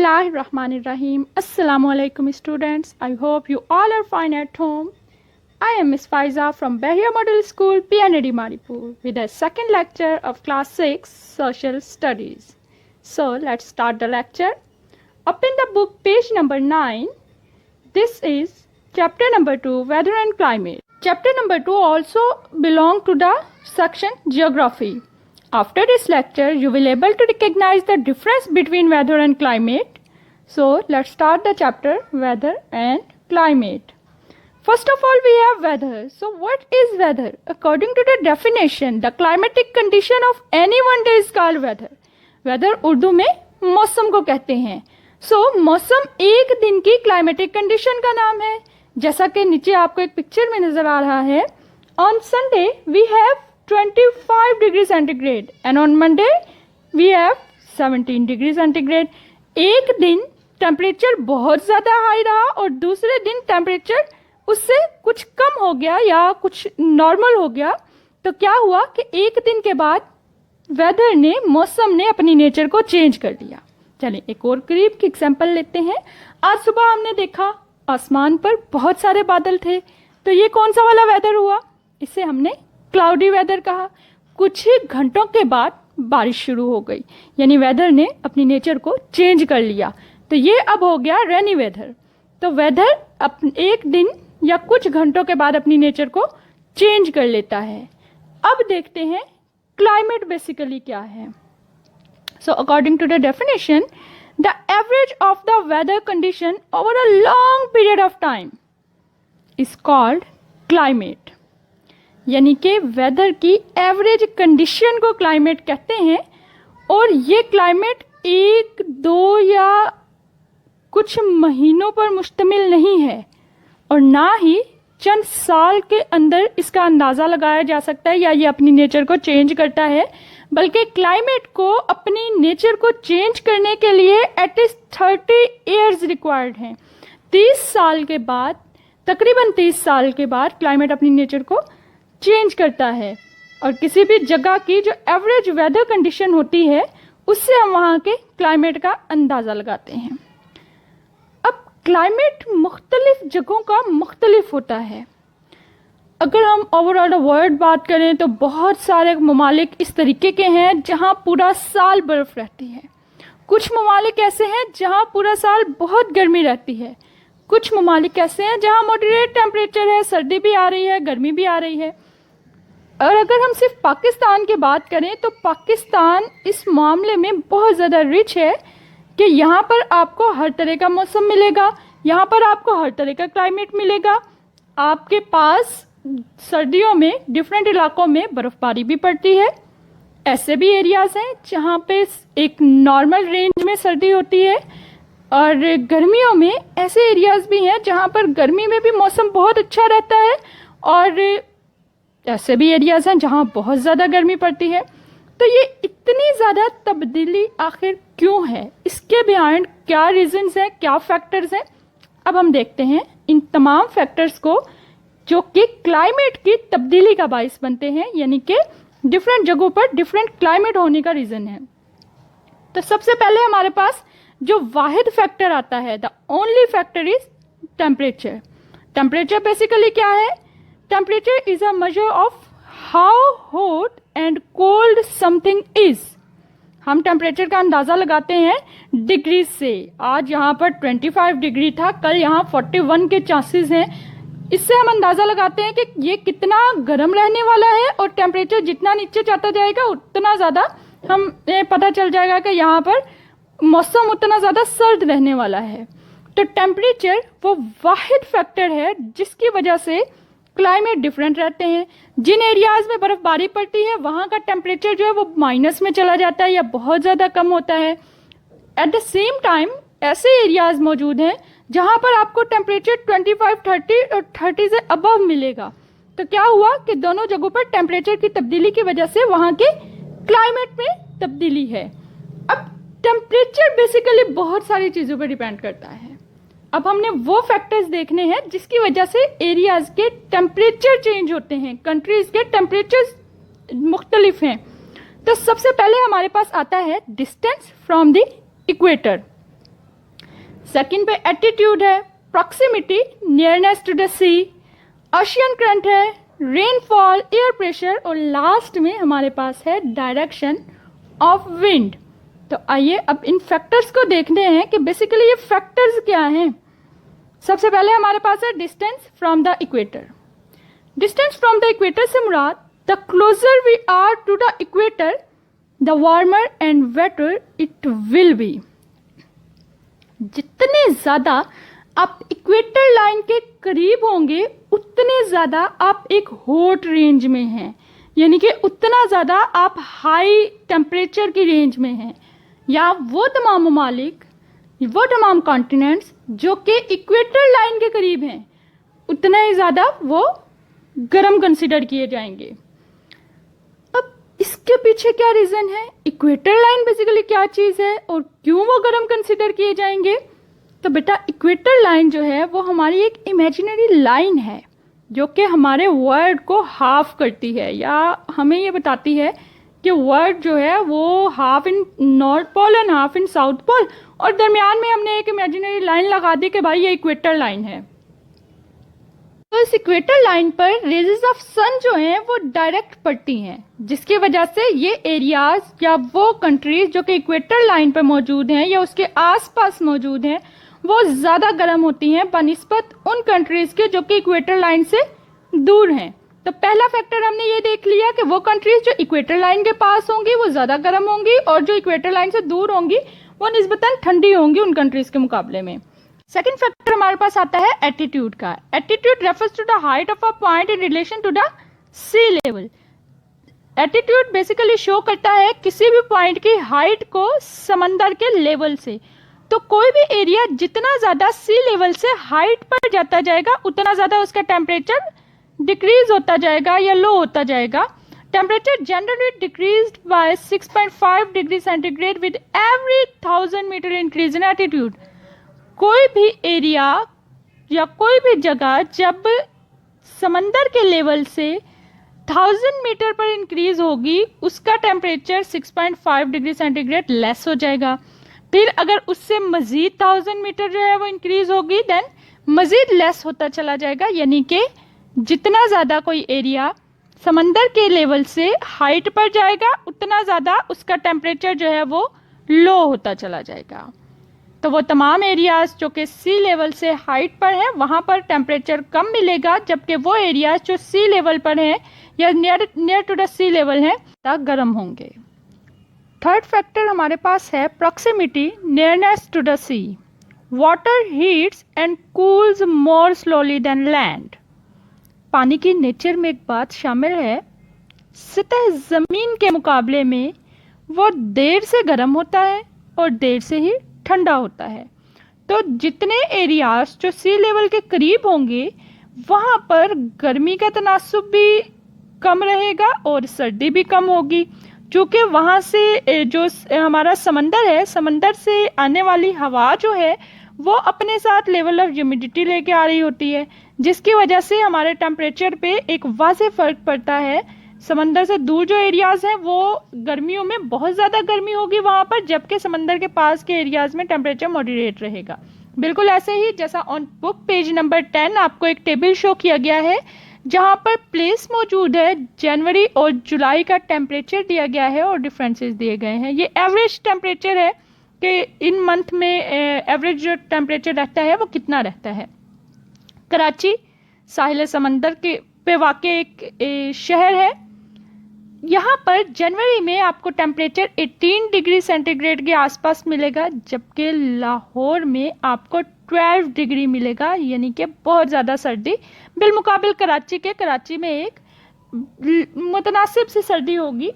Bismillahirrahmanirrahim. Assalamu alaikum students. I hope you all are fine at home. I am Miss Faiza from Bahia Model School, PNAD Maripur with the second lecture of class 6 Social Studies. So let's start the lecture. Open the book page number 9. This is chapter number 2 Weather and Climate. Chapter number 2 also belong to the section Geography. After this lecture, you will able to recognize the difference between weather and climate. So, let's start the chapter Weather and Climate. First of all, we have weather. So, what is weather? According to the definition, the climatic condition of any one day is called weather. Weather Urdu में मौसम को कहते हैं. So, मौसम एक दिन की climatic condition का नाम है. जैसा कि नीचे आपको एक पिक्चर में नजर आ रहा है. On Sunday, we have 25 degrees centigrade and on Monday we have 17 degrees centigrade. एक दिन टेम्परेचर बहुत ज़्यादा हाई रहा और दूसरे दिन टेम्परेचर उससे कुछ कम हो गया या कुछ नॉर्मल हो गया. तो क्या हुआ कि एक दिन के बाद वेदर ने, मौसम ने अपनी नेचर को चेंज कर दिया. चलिए एक और करीब की एग्जांपल लेते हैं. आज सुबह हमने देखा आसमान पर बहुत सारे बादल थे. तो ये कौन सा वाला वेदर हुआ? इसे हमने क्लाउडी वेदर कहा. कुछ ही घंटों के बाद बारिश शुरू हो गई, यानी वेदर ने अपनी नेचर को चेंज कर लिया. तो ये अब हो गया रेनी वेदर. तो वेदर एक दिन या कुछ घंटों के बाद अपनी नेचर को चेंज कर लेता है. अब देखते हैं क्लाइमेट बेसिकली क्या है. So according to the definition, the average of the weather condition over a long period of time is called climate. यानी कि वेदर की एवरेज कंडीशन को क्लाइमेट कहते हैं. और ये क्लाइमेट एक, दो या कुछ महीनों पर मुश्तमिल नहीं है और ना ही चंद साल के अंदर इसका अंदाज़ा लगाया जा सकता है या ये अपनी नेचर को चेंज करता है. बल्कि क्लाइमेट को अपनी नेचर को चेंज करने के लिए एटलीस्ट 30 ईयर्स रिक्वायर्ड हैं. 30 साल के बाद, तकरीबन 30 साल के बाद क्लाइमेट अपनी नेचर को चेंज करता है. और किसी भी जगह की जो एवरेज वेदर कंडीशन होती है उससे हम वहाँ के क्लाइमेट का अंदाज़ा लगाते हैं. अब क्लाइमेट मुख्तलिफ जगहों का मुख्तलिफ होता है. अगर हम ओवरऑल वर्ल्ड बात करें तो बहुत सारे ममालिक इस तरीके के हैं जहाँ पूरा साल बर्फ़ रहती है. कुछ ममालिक ऐसे हैं जहाँ पूरा साल बहुत गर्मी रहती है. कुछ ममालिक ऐसे हैं जहाँ मॉडरेट टेम्परेचर है, सर्दी भी आ रही है, गर्मी भी आ रही है. और अगर हम सिर्फ पाकिस्तान की बात करें तो पाकिस्तान इस मामले में बहुत ज़्यादा रिच है कि यहाँ पर आपको हर तरह का मौसम मिलेगा, यहाँ पर आपको हर तरह का क्लाइमेट मिलेगा. आपके पास सर्दियों में डिफरेंट इलाकों में बर्फ़बारी भी पड़ती है. ऐसे भी एरियाज़ हैं जहाँ पे एक नॉर्मल रेंज में सर्दी होती है. और गर्मियों में ऐसे एरियाज़ भी हैं जहाँ पर गर्मी में भी मौसम बहुत अच्छा रहता है और ऐसे भी एरियाज़ हैं जहाँ बहुत ज़्यादा गर्मी पड़ती है. तो ये इतनी ज़्यादा तब्दीली आखिर क्यों है? इसके बिहाइंड क्या रीज़न्स हैं, क्या फैक्टर्स हैं? अब हम देखते हैं इन तमाम फैक्टर्स को जो कि क्लाइमेट की तब्दीली का बाइस बनते हैं, यानी कि डिफरेंट जगहों पर डिफरेंट क्लाइमेट होने का रीज़न है. तो सबसे पहले हमारे पास जो वाहिद फैक्टर आता है, the only factor is temperature. Temperature basically क्या है? Temperature is a measure of how hot and cold something is. हम टेम्परेचर का अंदाज़ा लगाते हैं डिग्री से. आज यहाँ पर 25 डिग्री था, कल यहाँ 41 के चांसेस हैं. इससे हम अंदाज़ा लगाते हैं कि ये कितना गर्म रहने वाला है और टेम्परेचर जितना नीचे जाता जाएगा उतना ज़्यादा हमें पता चल जाएगा कि यहाँ पर मौसम उतना ज़्यादा सर्द रहने वाला है. तो टेम्परेचर वो वाहिद फैक्टर है जिसकी वजह से क्लाइमेट डिफरेंट रहते हैं. जिन एरियाज़ में बर्फ़बारी पड़ती है वहाँ का टेम्परेचर जो है वो माइनस में चला जाता है या बहुत ज़्यादा कम होता है. एट द सेम टाइम ऐसे एरियाज़ मौजूद हैं जहाँ पर आपको टेम्परेचर 25, 30 और 30 से अबव मिलेगा. तो क्या हुआ कि दोनों जगहों पर टेम्परेचर की तब्दीली की वजह से वहाँ के क्लाइमेट में तब्दीली है. अब टेम्परेचर बेसिकली बहुत सारी चीज़ों पर डिपेंड करता है. अब हमने वो फैक्टर्स देखने हैं जिसकी वजह से एरियाज़ के टेम्परेचर चेंज होते हैं, कंट्रीज़ के टेम्परेचर मुख्तलिफ हैं. तो सबसे पहले हमारे पास आता है distance from the equator. Second पे एटीट्यूड है, proximity, nearness to the sea, ocean current है, रेनफॉल, एयर प्रेशर और लास्ट में हमारे पास है डायरेक्शन ऑफ विंड। तो आइए अब इन फैक्टर्स को देखते हैं कि बेसिकली ये फैक्टर्स क्या हैं। सबसे पहले हमारे पास है distance from the equator. Distance from the equator से मुराद the closer we are to the equator the warmer and wetter it will be. जितने ज़्यादा आप इक्वेटर लाइन के करीब होंगे उतने ज़्यादा आप एक हॉट रेंज में हैं, यानी कि उतना ज़्यादा आप हाई टेम्परेचर की रेंज में हैं, या वो तमाम ममालिक, वो तमाम कॉन्टिनेंट्स जो कि इक्वेटर लाइन के करीब हैं उतना ही ज़्यादा वो गर्म कंसिडर किए जाएंगे। अब इसके पीछे क्या रीज़न है, इक्वेटर लाइन बेसिकली क्या चीज़ है और क्यों वो गर्म कंसिडर किए जाएंगे। तो बेटा इक्वेटर लाइन जो है वो हमारी एक इमेजिनरी लाइन है जो कि हमारे वर्ल्ड को हाफ करती है, या हमें ये बताती है कि वर्ल्ड जो है वो half in north pole and half in south pole, और दरमियान में हमने एक इमेजिनरी लाइन लगा दी कि भाई ये इक्वेटर लाइन है। तो इस इक्वेटर लाइन पर रेजेस ऑफ सन जो हैं वो डायरेक्ट पड़ती हैं, जिसकी वजह से ये एरियाज या वो कंट्रीज जो कि इक्वेटर लाइन पर मौजूद हैं या उसके आसपास मौजूद हैं वो ज़्यादा गर्म होती हैं बनिस्बत उन कंट्रीज़ के जो कि इक्वेटर लाइन से दूर हैं। तो पहला फैक्टर हमने ये देख लिया कि वो कंट्रीज़ जो इक्वेटर लाइन के पास होंगी वो ज़्यादा गर्म होंगी और जो इक्वेटर लाइन से दूर होंगी वो निस्बतन ठंडी होंगी उन कंट्रीज़ के मुकाबले में। सेकेंड फैक्टर हमारे पास आता है एटीट्यूड का। Altitude refers to the height of a point in relation to the sea level. Altitude basically show करता है किसी भी पॉइंट की हाइट को समंदर के लेवल से। तो कोई भी एरिया जितना ज़्यादा सी लेवल से हाइट पर जाता जाएगा उतना ज़्यादा उसका टेम्परेचर डिक्रीज होता जाएगा या लो होता जाएगा। Temperature generally decreased by 6.5 degree centigrade with every 1000 metre increase in altitude. कोई भी एरिया या कोई भी जगह जब समंदर के लेवल से 1000 मीटर पर इंक्रीज होगी उसका टेम्परेचर 6.5 डिग्री सेंटीग्रेड लेस हो जाएगा। फिर अगर उससे मज़ीद 1000 मीटर जो है वो इंक्रीज होगी देन मज़ीद लेस होता चला जाएगा, यानी कि जितना ज़्यादा कोई एरिया समंदर के लेवल से हाइट पर जाएगा उतना ज़्यादा उसका टेम्परेचर जो है वो लो होता चला जाएगा। तो वो तमाम एरियाज़ जो कि सी लेवल से हाइट पर हैं वहाँ पर टेम्परेचर कम मिलेगा, जबकि वो एरियाज़ जो सी लेवल पर हैं या near to the sea level हैं गर्म होंगे। थर्ड फैक्टर हमारे पास है proximity, nearness to the sea. Water heats and cools more slowly than land. पानी की नेचर में एक बात शामिल है, सतह ज़मीन के मुकाबले में वो देर से गर्म होता है और देर से ही ठंडा होता है। तो जितने एरियाज जो सी लेवल के करीब होंगे वहाँ पर गर्मी का तनासुब भी कम रहेगा और सर्दी भी कम होगी, क्योंकि वहाँ से जो हमारा समंदर है, समंदर से आने वाली हवा जो है वो अपने साथ लेवल ऑफ ह्यूमिडिटी लेके आ रही होती है, जिसकी वजह से हमारे टेम्परेचर पे एक वाज़ेह फ़र्क पड़ता है। समंदर से दूर जो एरियाज़ हैं वो गर्मियों में बहुत ज़्यादा गर्मी होगी वहाँ पर, जबकि समंदर के पास के एरियाज़ में टेम्परेचर मॉडरेट रहेगा। बिल्कुल ऐसे ही जैसा ऑन बुक पेज नंबर 10 आपको एक टेबल शो किया गया है जहाँ पर प्लेस मौजूद है, जनवरी और जुलाई का टेम्परेचर दिया गया है और डिफरेंसेस दिए गए हैं। ये एवरेज टेम्परेचर है कि इन मंथ में एवरेज जो टेम्परेचर रहता है वो कितना रहता है। कराची साहिल समंदर के पे वाक़ एक शहर है। यहाँ पर जनवरी में आपको टेम्परेचर 18 डिग्री सेंटीग्रेड के आसपास मिलेगा, जबकि लाहौर में आपको 12 डिग्री मिलेगा, यानी कि बहुत ज़्यादा सर्दी बिलमुकाबिल कराची के। कराची में एक मुतनासिब सी सर्दी होगी।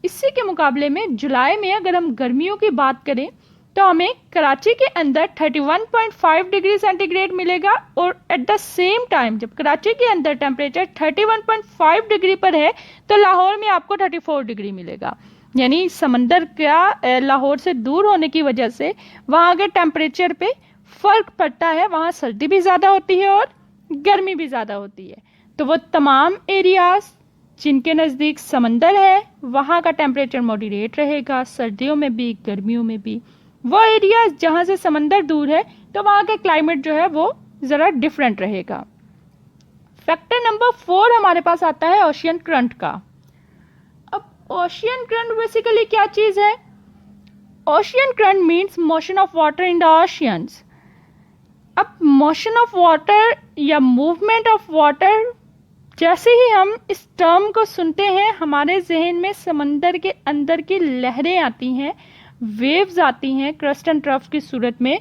इसी के मुकाबले में जुलाई में अगर हम गर्मियों की बात करें तो हमें कराची के अंदर 31.5 डिग्री सेंटीग्रेड मिलेगा, और एट द सेम टाइम जब कराची के अंदर टेम्परेचर 31.5 डिग्री पर है तो लाहौर में आपको 34 डिग्री मिलेगा। यानी समंदर का लाहौर से दूर होने की वजह से वहाँ के टेम्परेचर पे फ़र्क पड़ता है, वहाँ सर्दी भी ज़्यादा होती है और गर्मी भी ज़्यादा होती है। तो वो तमाम एरियाज़ जिनके नज़दीक समंदर है वहाँ का टेम्परेचर मॉडरेट रहेगा, सर्दियों में भी गर्मियों में भी। वो एरियाज़ जहाँ से समंदर दूर है तो वहाँ का क्लाइमेट जो है वो ज़रा डिफरेंट रहेगा। फैक्टर नंबर 4 हमारे पास आता है ओशियन करंट का। अब ओशियन करंट बेसिकली क्या चीज़ है? Ocean current means motion of water in the oceans. अब मोशन ऑफ वाटर या मूवमेंट ऑफ वाटर, जैसे ही हम इस टर्म को सुनते हैं हमारे जहन में समंदर के अंदर की लहरें आती हैं, वेव्स आती हैं क्रस्ट एंड ट्रफ की सूरत में,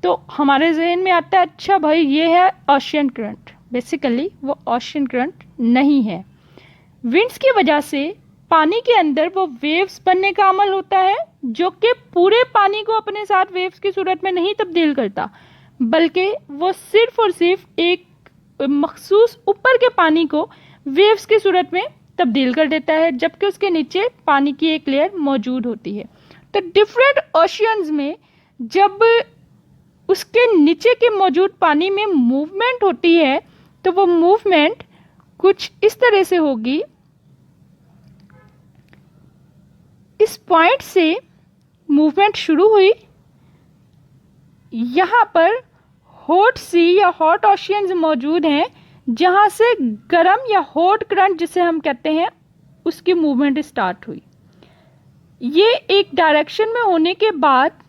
तो हमारे जहन में आता है अच्छा भाई ये है ओशियन करंट। बेसिकली वो ओशियन करंट नहीं है। विंड्स की वजह से पानी के अंदर वो वेव्स बनने का अमल होता है, जो कि पूरे पानी को अपने साथ वेव्स की सूरत में नहीं तब्दील करता, बल्कि वो सिर्फ और सिर्फ एक मखसूस ऊपर के पानी को वेव्स की सूरत में तब्दील कर देता है, जबकि उसके नीचे पानी की एक लेयर मौजूद होती है। तो डिफरेंट ओशियंस में जब उसके नीचे के मौजूद पानी में मूवमेंट होती है तो वो मूवमेंट कुछ इस तरह से होगी। इस पॉइंट से मूवमेंट शुरू हुई, यहाँ पर हॉट सी या हॉट ओशियंस मौजूद हैं, जहाँ से गर्म या हॉट करंट जिसे हम कहते हैं उसकी मूवमेंट स्टार्ट हुई। ये एक डायरेक्शन में होने के बाद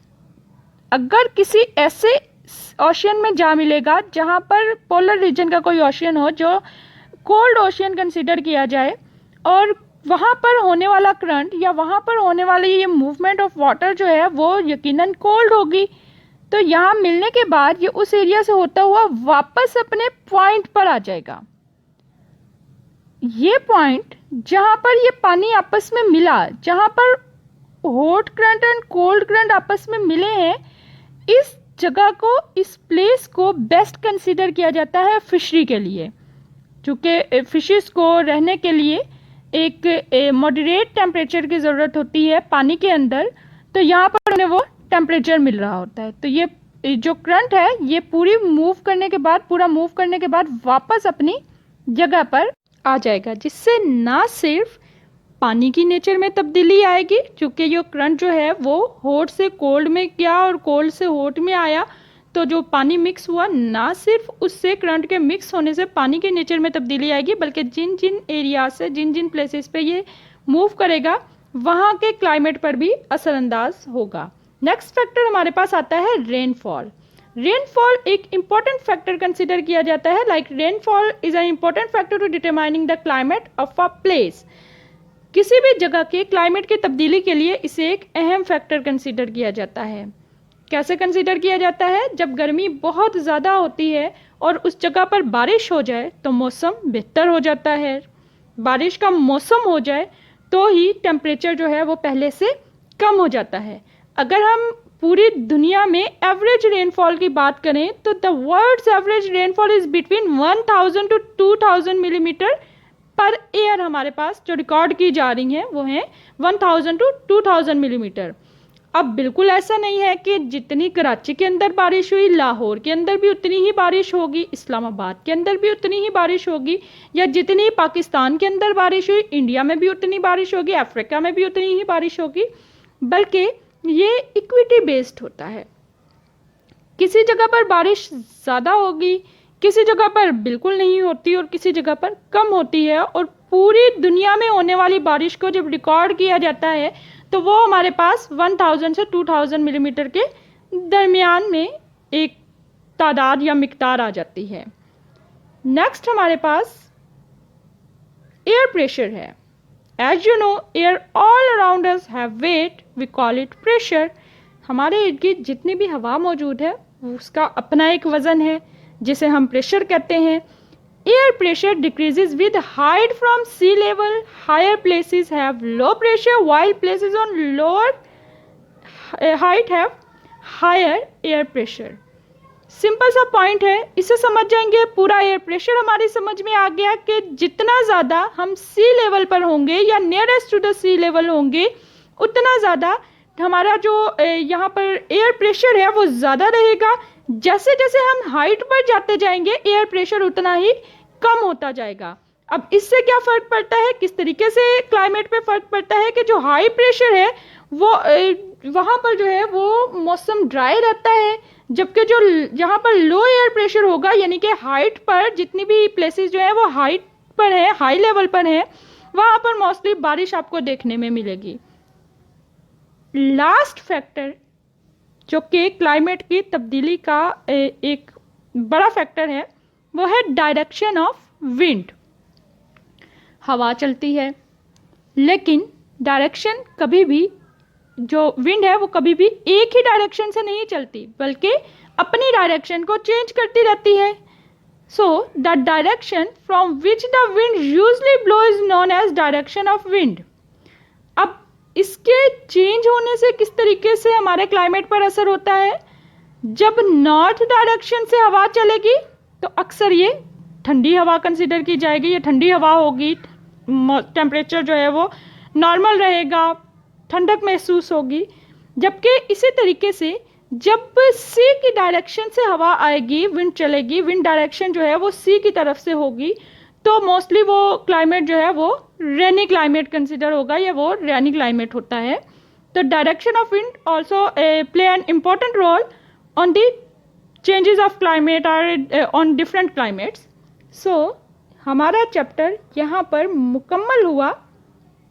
अगर किसी ऐसे ओशियन में जा मिलेगा जहाँ पर पोलर रीजन का कोई ओशियन हो जो कोल्ड ओशियन कंसीडर किया जाए, और वहाँ पर होने वाला करंट या वहाँ पर होने वाली ये मूवमेंट ऑफ वाटर जो है वो यकीनन कोल्ड होगी, तो यहाँ मिलने के बाद ये उस एरिया से होता हुआ वापस अपने पॉइंट पर आ जाएगा। ये पॉइंट जहाँ पर ये पानी आपस में मिला, जहाँ पर hot current and cold current आपस में मिले हैं, इस जगह को, इस प्लेस को बेस्ट कंसीडर किया जाता है फिशरी के लिए, क्योंकि फिशेस को रहने के लिए एक मॉडरेट टेम्परेचर की ज़रूरत होती है पानी के अंदर, तो यहाँ पर उन्हें वो टेम्परेचर मिल रहा होता है। तो ये जो करंट है ये पूरा मूव करने के बाद वापस अपनी जगह पर आ जाएगा, जिससे ना सिर्फ पानी की नेचर में तब्दीली आएगी, क्योंकि ये करंट जो है वो हॉट से कोल्ड में गया और कोल्ड से हॉट में आया, तो जो पानी मिक्स हुआ ना सिर्फ उससे करंट के मिक्स होने से पानी के नेचर में तब्दीली आएगी, बल्कि जिन जिन एरिया से जिन जिन प्लेसेस पे ये मूव करेगा वहाँ के क्लाइमेट पर भी असरअंदाज होगा। नेक्स्ट फैक्टर हमारे पास आता है रेनफॉल। रेनफॉल एक इंपॉर्टेंट फैक्टर कंसिडर किया जाता है। Like rainfall is an important factor to determining the climate of a place. किसी भी जगह के क्लाइमेट की तब्दीली के लिए इसे एक अहम फैक्टर कंसिडर किया जाता है। कैसे कंसिडर किया जाता है? जब गर्मी बहुत ज़्यादा होती है और उस जगह पर बारिश हो जाए तो मौसम बेहतर हो जाता है। बारिश का मौसम हो जाए तो ही टेम्परेचर जो है वो पहले से कम हो जाता है। अगर हम पूरी दुनिया में एवरेज रेनफॉल की बात करें तो the world's average rainfall is between 1000 to 2000 millimetre per year. हमारे पास जो रिकॉर्ड की जा रही हैं वो हैं 1000 टू 2000 मिलीमीटर। अब बिल्कुल ऐसा नहीं है कि जितनी कराची के अंदर बारिश हुई लाहौर के अंदर भी उतनी ही बारिश होगी, इस्लामाबाद के अंदर भी उतनी ही बारिश होगी, या जितनी पाकिस्तान के अंदर बारिश हुई इंडिया में भी उतनी बारिश होगी, अफ्रीका में भी उतनी ही बारिश होगी, बल्कि ये इक्विटी बेस्ड होता है। किसी जगह पर बारिश ज़्यादा होगी, किसी जगह पर बिल्कुल नहीं होती और किसी जगह पर कम होती है। और पूरी दुनिया में होने वाली बारिश को जब रिकॉर्ड किया जाता है तो वो हमारे पास 1000 से 2000 मिलीमीटर के दरमियान में एक तादाद या मिकदार आ जाती है। नेक्स्ट हमारे पास एयर प्रेशर है। As you know air all around us have weight, we call it pressure. हमारे इर्द गिर्द जितनी भी हवा मौजूद है उसका अपना एक वज़न है जिसे हम प्रेशर कहते हैं। Air pressure decreases with height from sea level. Higher places have low pressure while places on lower height have higher air pressure. Simple सा पॉइंट है, इसे समझ जाएंगे पूरा एयर प्रेशर हमारी समझ में आ गया कि जितना ज़्यादा हम सी लेवल पर होंगे या nearest to the sea level होंगे उतना ज़्यादा हमारा जो यहाँ पर एयर प्रेशर है वो ज़्यादा रहेगा। जैसे जैसे हम हाइट पर जाते जाएंगे एयर प्रेशर उतना ही कम होता जाएगा। अब इससे क्या फ़र्क पड़ता है, किस तरीके से क्लाइमेट पे फ़र्क पड़ता है कि जो हाई प्रेशर है वो वहाँ पर जो है वो मौसम ड्राई रहता है, जबकि जो जहाँ पर लो एयर प्रेशर होगा यानी कि हाइट पर जितनी भी प्लेसेस जो है वो हाइट पर है, हाई लेवल पर है, वहाँ पर मोस्टली बारिश आपको देखने में मिलेगी। लास्ट फैक्टर जो कि क्लाइमेट की तब्दीली का एक बड़ा फैक्टर है वो है डायरेक्शन ऑफ विंड। हवा चलती है लेकिन डायरेक्शन कभी भी, जो विंड है वो कभी भी एक ही डायरेक्शन से नहीं चलती बल्कि अपनी डायरेक्शन को चेंज करती रहती है। So the direction from which the wind usually blow is known as direction of wind. अब इसके चेंज होने से किस तरीके से हमारे क्लाइमेट पर असर होता है? जब नॉर्थ डायरेक्शन से हवा चलेगी तो अक्सर ये ठंडी हवा कंसिडर की जाएगी, ये ठंडी हवा होगी, टेम्परेचर जो है वो नॉर्मल रहेगा, ठंडक महसूस होगी। जबकि इसी तरीके से जब सी की डायरेक्शन से हवा आएगी, विंड चलेगी, विंड डायरेक्शन जो है वो सी की तरफ से होगी, तो मोस्टली वो क्लाइमेट जो है वो रेनी क्लाइमेट कंसिडर होगा या वो रेनी क्लाइमेट होता है। तो direction of wind also play an important roll on the changes of climate और ऑन डिफरेंट क्लाइमेट्स। सो हमारा चैप्टर यहाँ पर मुकम्मल हुआ।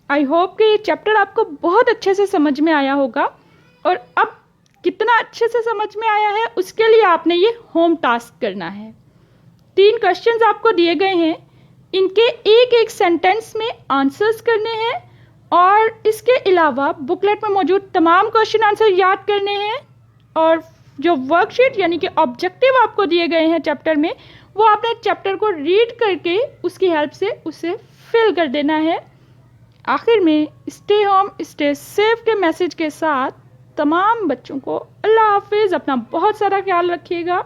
आई होप कि ये चैप्टर आपको बहुत अच्छे से समझ में आया होगा, और अब कितना अच्छे से समझ में आया है उसके लिए आपने ये होम टास्क करना है। 3 क्वेश्चंस आपको दिए गए हैं, इनके एक एक सेंटेंस में आंसर्स करने हैं और इसके अलावा बुकलेट में मौजूद तमाम क्वेश्चन आंसर याद करने हैं, और जो वर्कशीट यानी कि ऑब्जेक्टिव आपको दिए गए हैं चैप्टर में, वो आपने चैप्टर को रीड करके उसकी हेल्प से उसे फिल कर देना है। आखिर में स्टे होम स्टे सेफ के मैसेज के साथ तमाम बच्चों को अल्लाह हाफिज़, अपना बहुत सारा ख्याल रखिएगा।